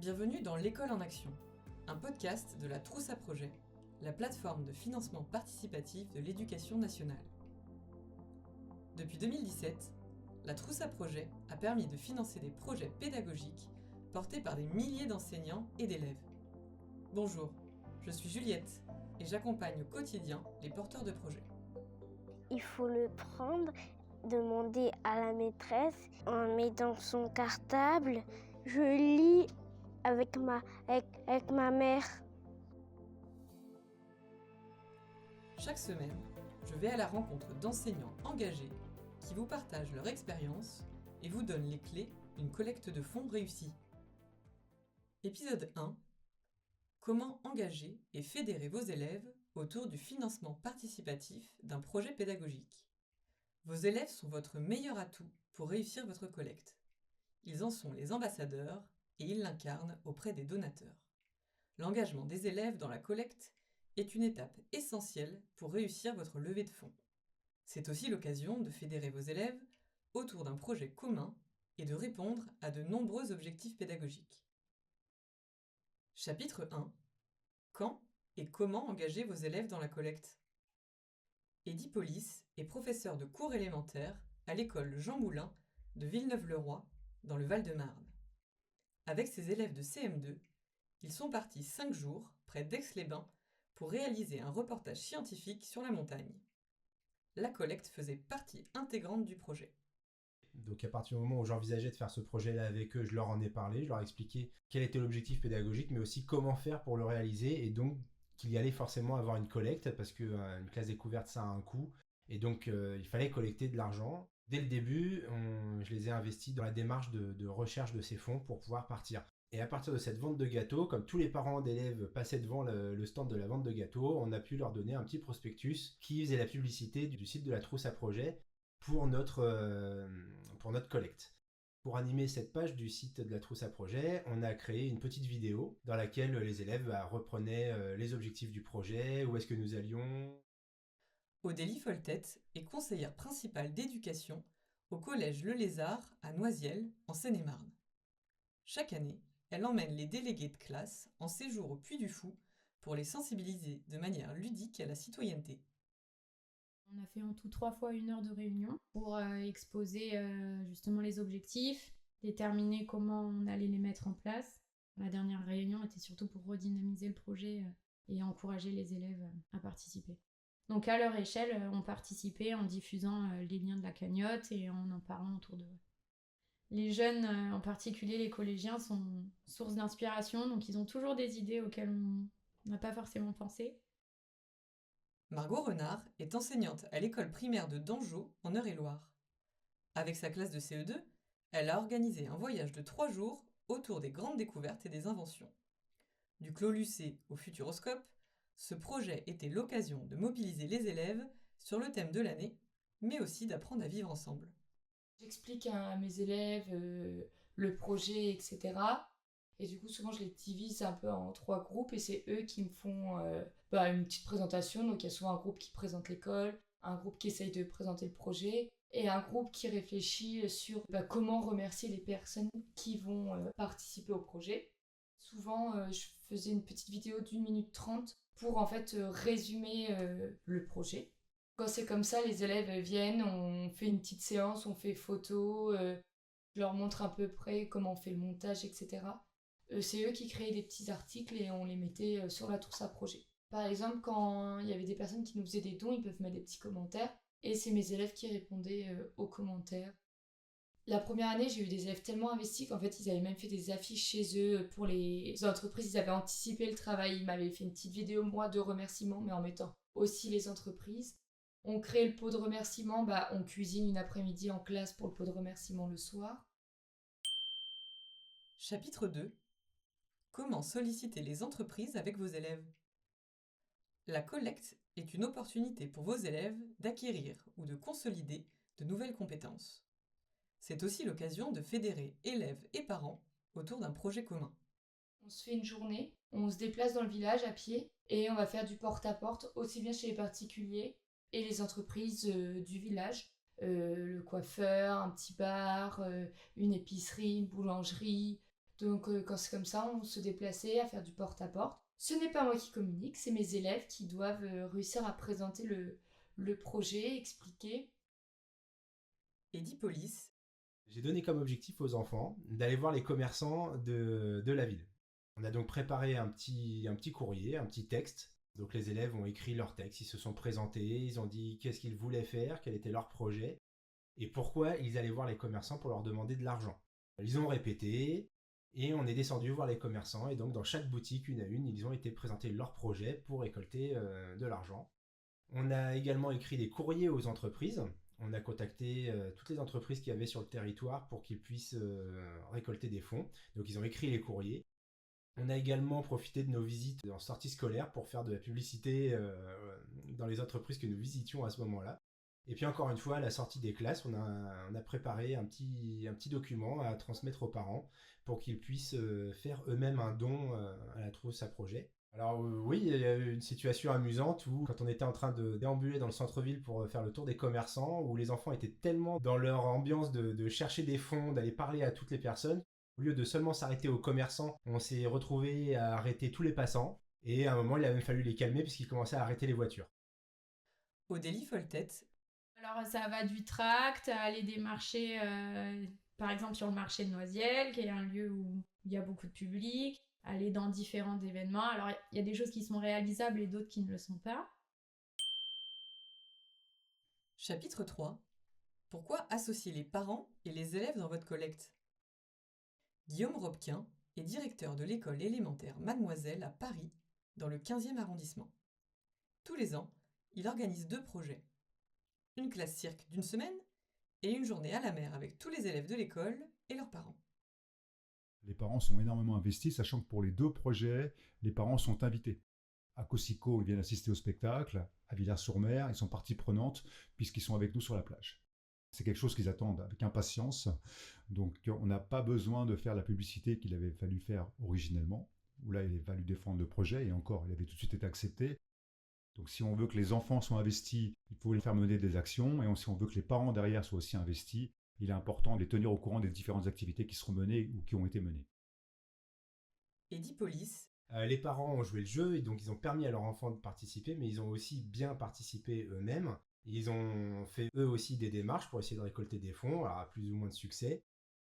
Bienvenue dans l'École en Action, un podcast de la Trousse à Projets, la plateforme de financement participatif de l'éducation nationale. Depuis 2017, la Trousse à Projets a permis de financer des projets pédagogiques portés par des milliers d'enseignants et d'élèves. Bonjour, je suis Juliette et j'accompagne au quotidien les porteurs de projets. Il faut le prendre, demander à la maîtresse, on met dans son cartable. Je lis avec ma mère. Chaque semaine, je vais à la rencontre d'enseignants engagés qui vous partagent leur expérience et vous donnent les clés d'une collecte de fonds réussie. Épisode 1. Comment engager et fédérer vos élèves autour du financement participatif d'un projet pédagogique. Vos élèves sont votre meilleur atout pour réussir votre collecte. Ils en sont les ambassadeurs et ils l'incarnent auprès des donateurs. L'engagement des élèves dans la collecte est une étape essentielle pour réussir votre levée de fonds. C'est aussi l'occasion de fédérer vos élèves autour d'un projet commun et de répondre à de nombreux objectifs pédagogiques. Chapitre 1. Quand et comment engager vos élèves dans la collecte ? Eddy Polis est professeur de cours élémentaires à l'école Jean Moulin de Villeneuve-le-Roi, dans le Val-de-Marne. Avec ses élèves de CM2, ils sont partis 5 jours près d'Aix-les-Bains pour réaliser un reportage scientifique sur la montagne. La collecte faisait partie intégrante du projet. Donc à partir du moment où j'envisageais de faire ce projet-là avec eux, je leur en ai parlé, je leur ai expliqué quel était l'objectif pédagogique, mais aussi comment faire pour le réaliser, et donc qu'il y allait forcément avoir une collecte, parce qu'une classe découverte, ça a un coût, et donc il fallait collecter de l'argent. Dès le début, je les ai investis dans la démarche de recherche de ces fonds pour pouvoir partir. Et à partir de cette vente de gâteaux, comme tous les parents d'élèves passaient devant le stand de la vente de gâteaux, on a pu leur donner un petit prospectus qui faisait la publicité du site de la Trousse à Projets pour notre collecte. Pour animer cette page du site de la Trousse à Projets, on a créé une petite vidéo dans laquelle les élèves reprenaient les objectifs du projet, où est-ce que nous allions. Odélie Foltet est conseillère principale d'éducation au collège Le Lézard à Noisiel, en Seine-et-Marne. Chaque année, elle emmène les délégués de classe en séjour au Puy du Fou pour les sensibiliser de manière ludique à la citoyenneté. On a fait en tout 3 fois 1 heure de réunion pour exposer justement les objectifs, déterminer comment on allait les mettre en place. La dernière réunion était surtout pour redynamiser le projet et encourager les élèves à participer. Donc à leur échelle, on participait en diffusant les liens de la cagnotte et en parlant autour d'eux. Les jeunes, en particulier les collégiens, sont source d'inspiration, donc ils ont toujours des idées auxquelles on n'a pas forcément pensé. Margot Renard est enseignante à l'école primaire de Dangeau, en Eure-et-Loire. Avec sa classe de CE2, elle a organisé un voyage de 3 jours autour des grandes découvertes et des inventions. Du Clos Lucé au Futuroscope, ce projet était l'occasion de mobiliser les élèves sur le thème de l'année, mais aussi d'apprendre à vivre ensemble. J'explique à mes élèves le projet, etc. Et du coup, souvent, je les divise un peu en 3 groupes et c'est eux qui me font une petite présentation. Donc, il y a souvent un groupe qui présente l'école, un groupe qui essaye de présenter le projet et un groupe qui réfléchit sur comment remercier les personnes qui vont participer au projet. Souvent, je faisais une petite vidéo d'1 minute 30 pour en fait résumer le projet. Quand c'est comme ça, les élèves viennent, on fait une petite séance, on fait photo, je leur montre à peu près comment on fait le montage, etc. C'est eux qui créaient des petits articles et on les mettait sur la Trousse à Projets. Par exemple, quand il y avait des personnes qui nous faisaient des dons, ils peuvent mettre des petits commentaires et c'est mes élèves qui répondaient aux commentaires. La première année, j'ai eu des élèves tellement investis qu'en fait, ils avaient même fait des affiches chez eux pour les entreprises. Ils avaient anticipé le travail. Ils m'avaient fait une petite vidéo, moi, de remerciements, mais en mettant aussi les entreprises. On crée le pot de remerciements, on cuisine une après-midi en classe pour le pot de remerciements le soir. Chapitre 2. Comment solliciter les entreprises avec vos élèves ? La collecte est une opportunité pour vos élèves d'acquérir ou de consolider de nouvelles compétences. C'est aussi l'occasion de fédérer élèves et parents autour d'un projet commun. On se fait une journée, on se déplace dans le village à pied et on va faire du porte-à-porte aussi bien chez les particuliers et les entreprises du village. Le coiffeur, un petit bar, une épicerie, une boulangerie, Donc quand c'est comme ça, on se déplaçait à faire du porte-à-porte. Ce n'est pas moi qui communique, c'est mes élèves qui doivent réussir à présenter le projet, expliquer. Edipolis, J'ai donné comme objectif aux enfants d'aller voir les commerçants de la ville. On a donc préparé un petit courrier, un petit texte. Donc les élèves ont écrit leur texte, ils se sont présentés, ils ont dit qu'est-ce qu'ils voulaient faire, quel était leur projet, et pourquoi ils allaient voir les commerçants pour leur demander de l'argent. Ils ont répété, et on est descendu voir les commerçants, et donc dans chaque boutique, une à une, ils ont été présenter leur projet pour récolter de l'argent. On a également écrit des courriers aux entreprises. On a contacté toutes les entreprises qu'il y avait sur le territoire pour qu'ils puissent récolter des fonds. Donc ils ont écrit les courriers. On a également profité de nos visites en sortie scolaire pour faire de la publicité dans les entreprises que nous visitions à ce moment-là. Et puis encore une fois, à la sortie des classes, on a préparé un petit document à transmettre aux parents pour qu'ils puissent faire eux-mêmes un don à la trousse à projet. Alors oui, il y a eu une situation amusante où quand on était en train de déambuler dans le centre-ville pour faire le tour des commerçants, où les enfants étaient tellement dans leur ambiance de chercher des fonds, d'aller parler à toutes les personnes, au lieu de seulement s'arrêter aux commerçants, on s'est retrouvé à arrêter tous les passants, et à un moment il a même fallu les calmer puisqu'ils commençaient à arrêter les voitures. Odélie Foltet, Alors ça va du tract à aller des marchés, par exemple sur le marché de Noisiel, qui est un lieu où il y a beaucoup de public, aller dans différents événements. Alors il y a des choses qui sont réalisables et d'autres qui ne le sont pas. chapitre 3. Pourquoi associer les parents et les élèves dans votre collecte? Guillaume Robquin est directeur de l'école élémentaire Mademoiselle à Paris, dans le 15e arrondissement. Tous les ans, il organise 2 projets. Une classe cirque d'une semaine et une journée à la mer avec tous les élèves de l'école et leurs parents. Les parents sont énormément investis, sachant que pour les 2 projets, les parents sont invités. À Cossico, ils viennent assister au spectacle. À Villars-sur-Mer, ils sont partie prenante puisqu'ils sont avec nous sur la plage. C'est quelque chose qu'ils attendent avec impatience. Donc on n'a pas besoin de faire la publicité qu'il avait fallu faire originellement, où là il a fallu défendre le projet, et encore, il avait tout de suite été accepté. Donc si on veut que les enfants soient investis, il faut les faire mener des actions, et si on veut que les parents derrière soient aussi investis, il est important de les tenir au courant des différentes activités qui seront menées ou qui ont été menées. Edipolis, Les parents ont joué le jeu, et donc ils ont permis à leurs enfants de participer, mais ils ont aussi bien participé eux-mêmes. Ils ont fait eux aussi des démarches pour essayer de récolter des fonds, alors à plus ou moins de succès.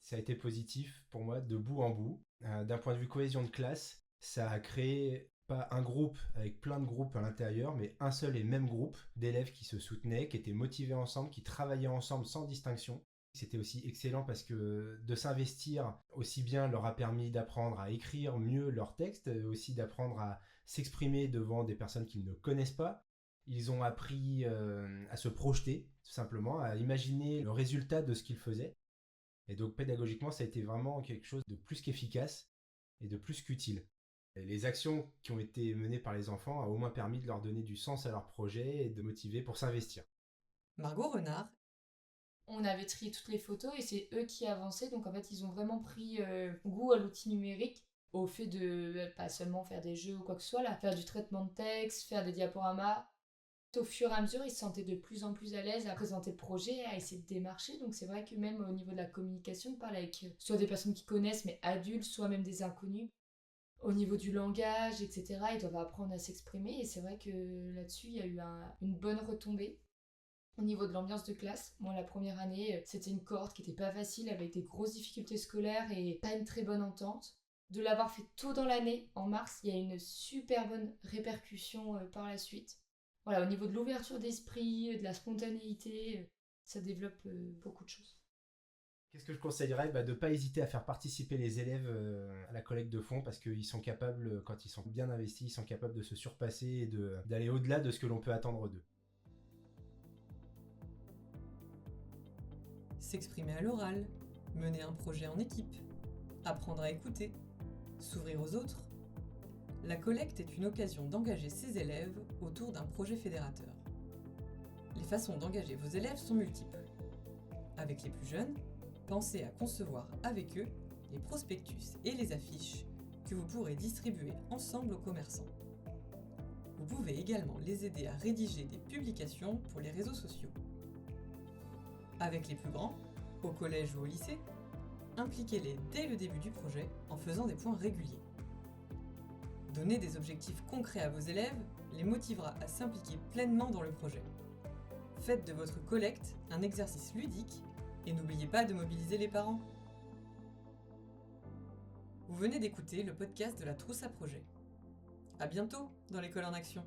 Ça a été positif pour moi de bout en bout. D'un point de vue cohésion de classe, ça a créé pas un groupe avec plein de groupes à l'intérieur, mais un seul et même groupe d'élèves qui se soutenaient, qui étaient motivés ensemble, qui travaillaient ensemble sans distinction. C'était aussi excellent parce que de s'investir aussi bien leur a permis d'apprendre à écrire mieux leurs textes, aussi d'apprendre à s'exprimer devant des personnes qu'ils ne connaissent pas. Ils ont appris à se projeter, tout simplement, à imaginer le résultat de ce qu'ils faisaient. Et donc pédagogiquement, ça a été vraiment quelque chose de plus qu'efficace et de plus qu'utile. Et les actions qui ont été menées par les enfants ont au moins permis de leur donner du sens à leur projet et de motiver pour s'investir. Margot Renard, On avait trié toutes les photos et c'est eux qui avançaient. Donc en fait, ils ont vraiment pris goût à l'outil numérique, au fait de pas seulement faire des jeux ou quoi que ce soit, là, faire du traitement de texte, faire des diaporamas. Au fur et à mesure, ils se sentaient de plus en plus à l'aise à présenter le projet, à essayer de démarcher. Donc c'est vrai que même au niveau de la communication, de parler avec soit des personnes qui connaissent, mais adultes, soit même des inconnus. Au niveau du langage, etc., ils doivent apprendre à s'exprimer. Et c'est vrai que là-dessus, il y a eu une bonne retombée. Au niveau de l'ambiance de classe, moi la première année, c'était une cohorte qui était pas facile, avec des grosses difficultés scolaires et pas une très bonne entente. De l'avoir fait tôt dans l'année, en mars, il y a une super bonne répercussion par la suite. Voilà, au niveau de l'ouverture d'esprit, de la spontanéité, ça développe beaucoup de choses. Qu'est-ce que je conseillerais? De ne pas hésiter à faire participer les élèves à la collecte de fonds, parce qu'ils sont capables, quand ils sont bien investis, ils sont capables de se surpasser et d'aller au-delà de ce que l'on peut attendre d'eux. s'exprimer à l'oral, mener un projet en équipe, apprendre à écouter, s'ouvrir aux autres. La collecte est une occasion d'engager ses élèves autour d'un projet fédérateur. Les façons d'engager vos élèves sont multiples. Avec les plus jeunes, pensez à concevoir avec eux les prospectus et les affiches que vous pourrez distribuer ensemble aux commerçants. Vous pouvez également les aider à rédiger des publications pour les réseaux sociaux. Avec les plus grands, au collège ou au lycée, impliquez-les dès le début du projet en faisant des points réguliers. Donner des objectifs concrets à vos élèves les motivera à s'impliquer pleinement dans le projet. Faites de votre collecte un exercice ludique et n'oubliez pas de mobiliser les parents. Vous venez d'écouter le podcast de la Trousse à projet. À bientôt dans l'école en action.